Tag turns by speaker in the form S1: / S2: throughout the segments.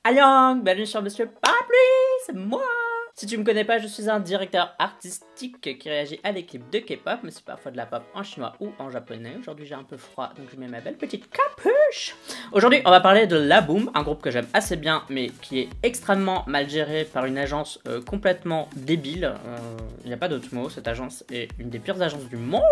S1: Annyeong, bienvenue sur Monsieur Parapluie, c'est moi. Si tu me connais pas, je suis un directeur artistique qui réagit à des clips de K-pop, mais c'est parfois de la pop en chinois ou en japonais. Aujourd'hui j'ai un peu froid, donc je mets ma belle petite capuche. Aujourd'hui on va parler de Laboom, un groupe que j'aime assez bien, mais qui est extrêmement mal géré par une agence complètement débile. Il n'y a pas d'autre mot, cette agence est une des pires agences du monde.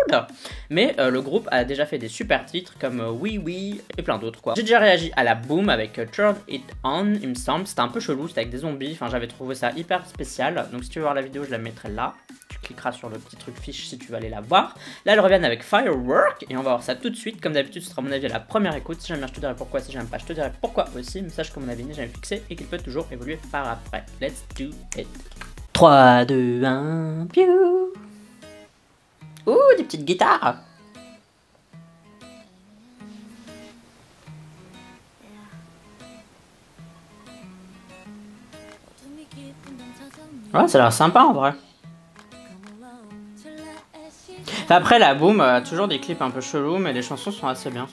S1: Mais le groupe a déjà fait des super titres comme Oui Oui et plein d'autres quoi. J'ai déjà réagi à Laboom avec Turn It On, il me semble. C'était un peu chelou, c'était avec des zombies, enfin j'avais trouvé ça hyper spécial. Donc si tu veux voir la vidéo, je la mettrai là. Tu cliqueras sur le petit truc fiche si tu veux aller la voir. Là, elles reviennent avec Firework et on va voir ça tout de suite. Comme d'habitude, ce sera mon avis à la première écoute. Si j'aime bien, je te dirai pourquoi. Si j'aime pas, je te dirai pourquoi aussi. Mais sache que mon avis n'est jamais fixé et qu'il peut toujours évoluer par après. Let's do it. 3, 2, 1, piou. Ouh, des petites guitares. Ouais, ça a l'air sympa en vrai. Après, Laboom a toujours des clips un peu chelous, mais les chansons sont assez bien.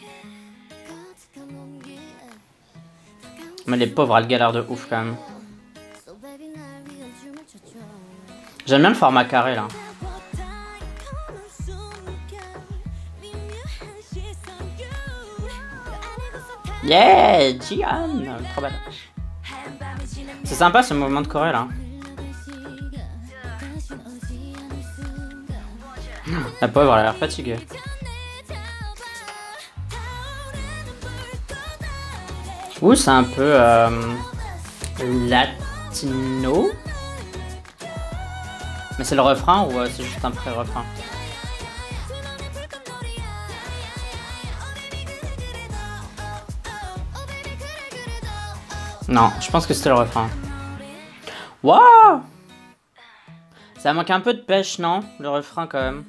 S1: Mais les pauvres, elles galèrent de ouf quand même. J'aime bien le format carré là. Yeah, Jian, trop belle. C'est sympa ce mouvement de choré là. La pauvre, elle a l'air fatiguée. Ouh, c'est un peu latino. Mais c'est le refrain ou c'est juste un pré-refrain? Non, je pense que c'était le refrain. Waouh! Ça manque un peu de pêche, non? Le refrain quand même.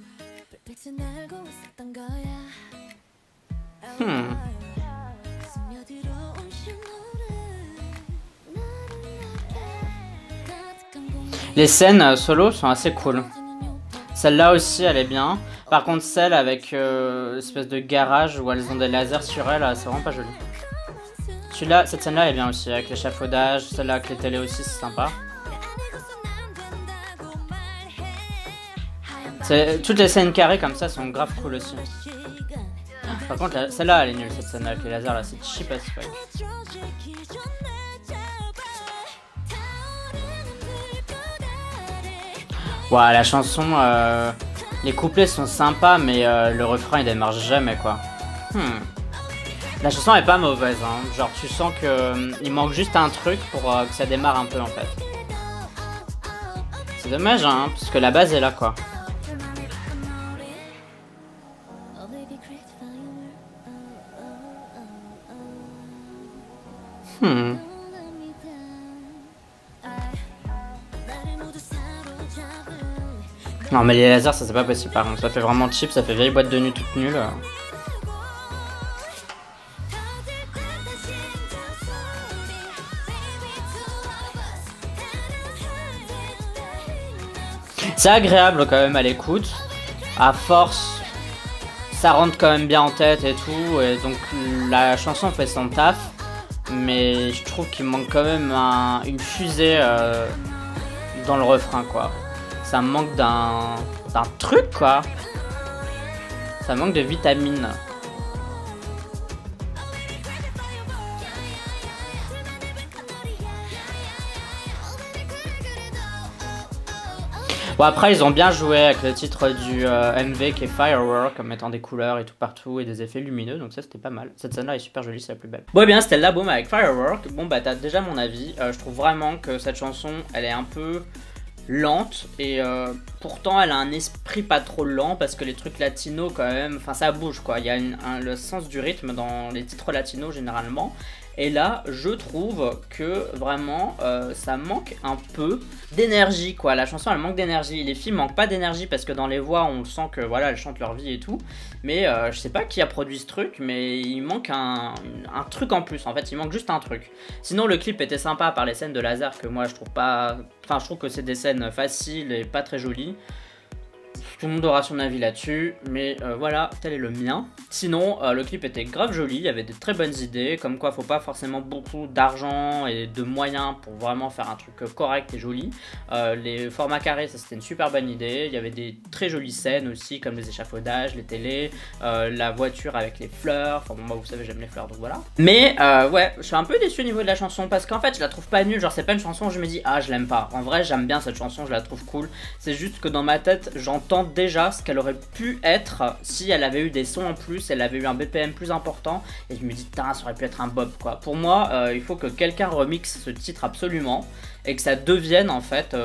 S1: Les scènes solo sont assez cool. Celle-là aussi, elle est bien. Par contre, celle avec espèce de garage où elles ont des lasers sur elles, c'est vraiment pas joli. Celui-là, cette scène-là est bien aussi, avec l'échafaudage. Celle-là avec les télés aussi, c'est sympa. Toutes les scènes carrées comme ça sont grave cool aussi. Par contre, celle-là, elle est nulle, cette scène avec les lasers, là, c'est cheap as fuck. Ouais, la chanson, les couplets sont sympas, mais le refrain, il démarre jamais, quoi. La chanson est pas mauvaise, hein. Genre, tu sens que il manque juste un truc pour que ça démarre un peu, en fait. C'est dommage, hein, parce que la base est là, quoi. Non mais les lasers ça c'est pas possible par contre, ça fait vraiment cheap, ça fait vieille boîte de nuit toute nulle. C'est agréable quand même à l'écoute, à force ça rentre quand même bien en tête et tout, et donc la chanson fait son taf, mais je trouve qu'il manque quand même une fusée dans le refrain quoi. Ça manque d'un truc quoi. Ça manque de vitamines. Bon après ils ont bien joué avec le titre du MV qui est Firework, en mettant des couleurs et tout partout et des effets lumineux, donc ça c'était pas mal. Cette scène là est super jolie, c'est la plus belle. Bon et bien c'était Laboom avec Firework. Bon bah t'as déjà mon avis, je trouve vraiment que cette chanson elle est un peu lente et pourtant elle a un esprit pas trop lent parce que les trucs latinos quand même, enfin ça bouge quoi, il y a le sens du rythme dans les titres latinos généralement. Et là, je trouve que vraiment, ça manque un peu d'énergie, quoi. La chanson, elle manque d'énergie. Les filles manquent pas d'énergie parce que dans les voix, on sent que voilà, elles chantent leur vie et tout. Mais je sais pas qui a produit ce truc, mais il manque un truc en plus. En fait, il manque juste un truc. Sinon, le clip était sympa par les scènes de laser que moi, je trouve pas. Enfin, je trouve que c'est des scènes faciles et pas très jolies. Tout le monde aura son avis là-dessus, mais voilà, tel est le mien. Sinon, le clip était grave joli, il y avait des très bonnes idées, comme quoi faut pas forcément beaucoup d'argent et de moyens pour vraiment faire un truc correct et joli. Les formats carrés, ça c'était une super bonne idée, il y avait des très jolies scènes aussi, comme les échafaudages, les télés, la voiture avec les fleurs, enfin bon, moi vous savez j'aime les fleurs donc voilà. Mais ouais, je suis un peu déçu au niveau de la chanson, parce qu'en fait je la trouve pas nulle, genre c'est pas une chanson où je me dis ah je l'aime pas. En vrai j'aime bien cette chanson, je la trouve cool, c'est juste que dans ma tête j'entends déjà ce qu'elle aurait pu être si elle avait eu des sons en plus, elle avait eu un BPM plus important, et je me dis putain ça aurait pu être un bop quoi. Pour moi il faut que quelqu'un remixe ce titre absolument et que ça devienne en fait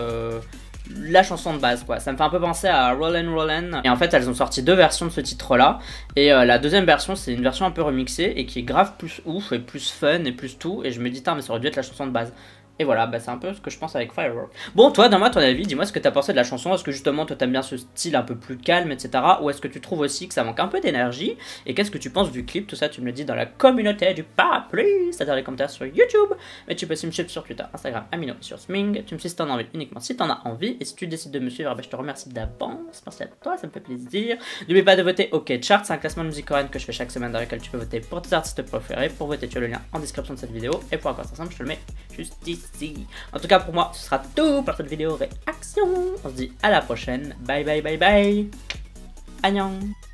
S1: la chanson de base quoi. Ça me fait un peu penser à Rollin' Rollin', et en fait elles ont sorti 2 versions de ce titre là, et la deuxième version c'est une version un peu remixée et qui est grave plus ouf et plus fun et plus tout, et je me dis putain mais ça aurait dû être la chanson de base. Et voilà, bah c'est un peu ce que je pense avec Firework. Bon, toi, donne-moi ton avis, dis-moi ce que t'as pensé de la chanson. Est-ce que justement, toi, t'aimes bien ce style un peu plus calme, etc. Ou est-ce que tu trouves aussi que ça manque un peu d'énergie? Et qu'est-ce que tu penses du clip? Tout ça, tu me le dis dans la communauté du parapluie, c'est-à-dire les commentaires sur YouTube. Mais tu peux aussi me suivre sur Twitter, Instagram, Amino et sur Sming. Tu me suis si t'en as envie, uniquement si t'en as envie. Et si tu décides de me suivre, bah, je te remercie d'avance. Merci à toi, ça me fait plaisir. N'oublie pas de voter OK Chart, c'est un classement de musique coréenne que je fais chaque semaine dans lequel tu peux voter pour tes artistes préférés. Pour voter, tu as le lien en description de cette vidéo. Et pour encore ensemble, je te le mets juste ici. En tout cas, pour moi, ce sera tout pour cette vidéo réaction. On se dit à la prochaine. Bye bye bye bye. Annyeong.